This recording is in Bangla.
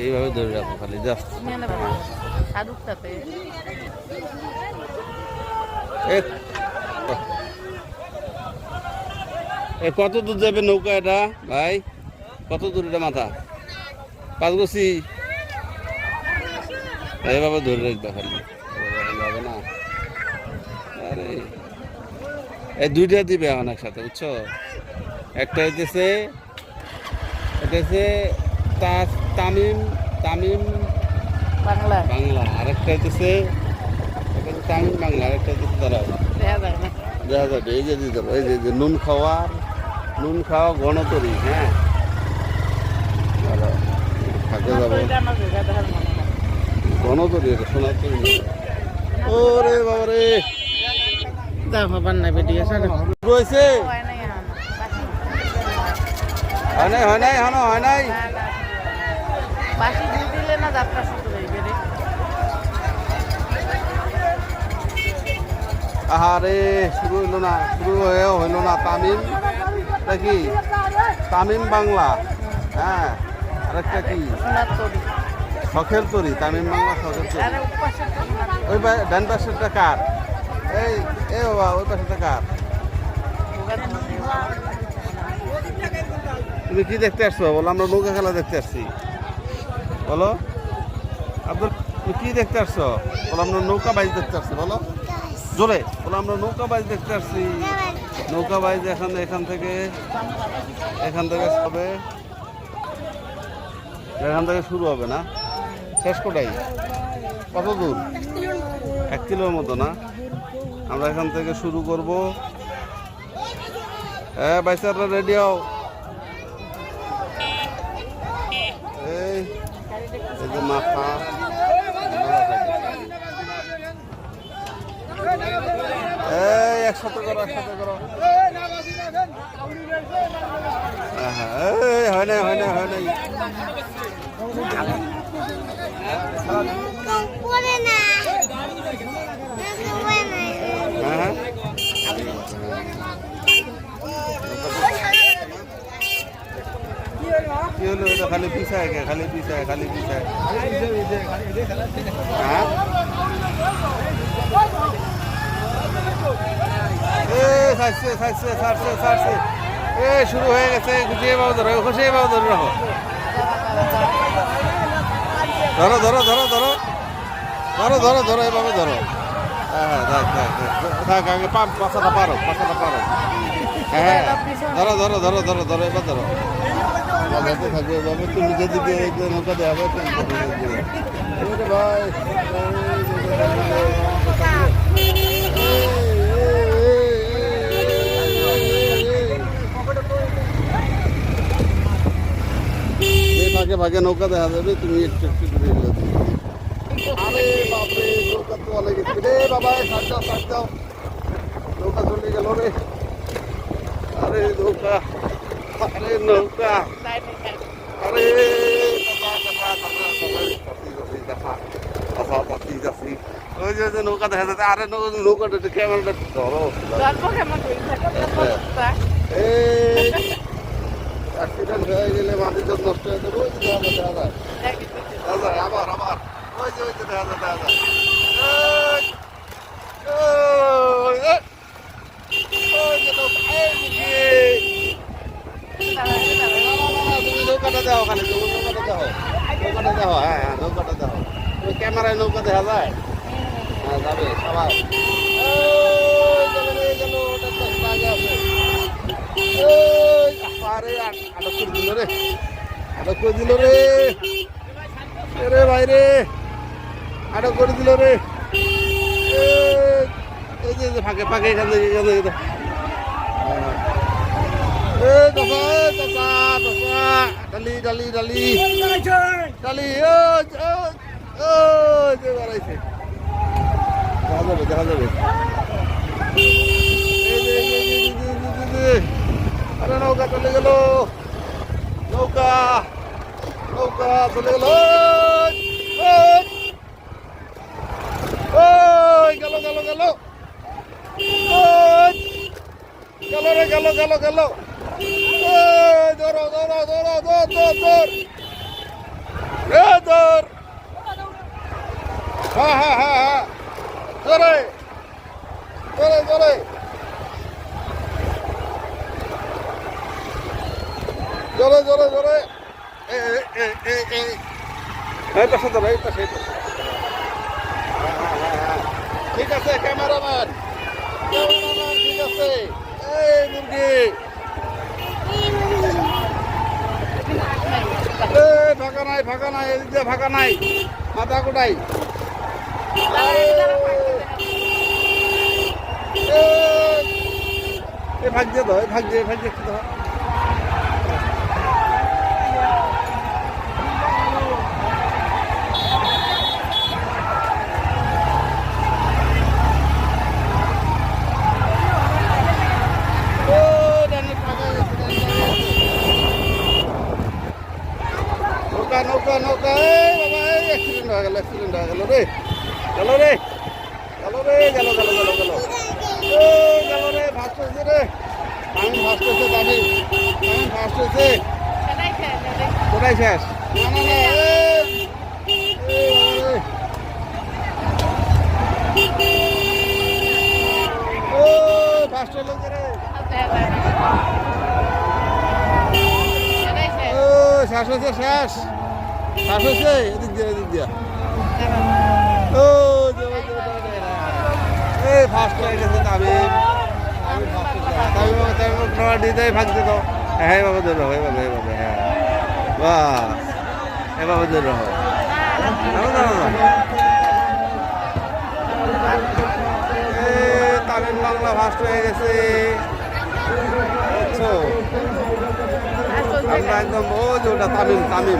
এইভাবে ধরে রাখো খালি জাস্ট। কত দূর যাবে নৌকা এটা ভাই? কত দূর এটা মাথা? 5 গছি। এইভাবে ধরে রাখবে খালি, হবে না। আরে এই দুইটা দিবে এখন একসাথে, বুঝছো? একটা হইতেছে, এটা হচ্ছে তামিম তামিম বাংলা বাংলা, আরেকটা হইতেছে তামিম বাংলা, আরেকটা হইতেছে তারা দেখা যাবে। এই যে দিতে হবে, এই যে নুন খাওয়া গণতরি। হ্যাঁ ভালো থাকে যাবো গণতরি, এটা শোনার তরি। ওরে বাবারে রয়েছে, হয় নাই এখনো হয় নাই। আহারে শুরু হইলো না, শুরু হয়েও হইলো না। তামিম নাকি তামিম বাংলা। হ্যাঁ আরেকটা কি শখের তরি, তামিম বাংলা শখের তরি। ওই ডান পাশেরটা কার? এই এ বাবা ওই পাশেরটা কার? তুমি কি দেখতে আসছো বলো? আমরা নৌকা খেলা দেখতে আসছি। বলো আব্দুল, তুমি কি দেখতে আসছো? বলো আমরা নৌকা বাইজ দেখতে আসছি। বলো জোরে বলো, আমরা নৌকা বাইজ দেখতে আসছি। নৌকা বাইজ এখান থেকে হবে, এখান থেকে শুরু হবে না? শেষ কোটাই কত দূর? 1 কিলোর মতো না? আমরা এখান থেকে শুরু করব। হ্যাঁ বাইসাররা রেডি হও। এই যে মাথা এই একসাথে করো, একসাথে করো। এই হয় নাই, হয় নাই, হয় নাই। হ্যাঁ কি হলো? এটা খালি পিছায়, খালি পিছায়, খালি পিছায়। হ্যাঁ ছাড়ছে। এ শুরু হয়ে গেছে। খুশি বাবু ধরো, খুশি বাবু ধরে রাখো। ধরো ধরো ধরো ধরো ধরো ধরো ধরো এভাবে ধরো। হ্যাঁ থাক আগে পাশাটা পারো, পাশাটা পারো। হ্যাঁ ধরো ধরো ধরো ধরো ধরো এবার ধরো। থাকবে এভাবে, তুমি যেদিকে নৌকা দেওয়া হবে ভাই। ভাগে ভাগে নৌকা দেখা যাবে, তুমি একটু একটু করে এগুলো দিবে। আরে বাপরে নৌকা তো অনেক রে বাবা, সাজ দাও। নৌকা চলে গেল রে। আরে নৌকা, আরে নৌকা, আরে ওই যে নৌকা দেখা যাচ্ছে। আরে নৌকাটা ক্যামেরাটা ধরো। অ্যাক্সিডেন্ট হয়ে গেলে মাটির জন্য নষ্ট হয়ে যাবে। ওই যে দেখা যায় আবার ওই যে দেখা যায়। তুমি নৌকাটা দাও, খালি তুমি নৌকাটা দাও। হ্যাঁ নৌকাটা দাও। তুমি ক্যামেরায় নৌকা দেখা যায়? হ্যাঁ যাবে সবাই। আটক করে দিল রে ভাই রে, আটক করে দিল রে। এই যে ফাঁকে ফাঁকে এখান থেকে ডালি ডালি ডালি ডালি বাড়াইছে। দেখা যাবে। আরে নৌকা চলে গেল, নৌকা চলে গেল। গেল ধরো। হ্যাঁ হ্যাঁ হ্যাঁ হ্যাঁ জোরে জোরে জোরে জোরে জোরে জোরে এই পাশে ধরো এই পাশে ঠিক আছে ক্যামেরাম্যান ঠিক আছে এই মুরগি ফাঁকা নাই এদিক দিয়ে ফাঁকা নাই মাথা কোটাই ভাগ দিয়ে দাও ভাগ দিয়ে দাও নৌকা নৌকা এই বাবা এই অ্যাক্সিডেন্ট হয়ে গেল রে গেল রে গেল রে ফার্স্ট হয়েছে রে আমি ফার্স্ট হয়েছে দামি আমি ফার্স্ট হয়েছে কোথায় শেষ ও ফার্স্ট হলো রে শেষ হয়েছে শেষ হয়েছে এদিক দিয়া ও এই ফার্স্ট হয়ে গেছে তামিম ভাগতে দাও হ্যাঁ বাবা ধরো হ্যাঁ বাহ হ্যাঁ বাবা ধরো তামিম বাংলা ফার্স্ট হয়ে গেছে বুঝছো আমরা একদম ও যে ওটা তামিম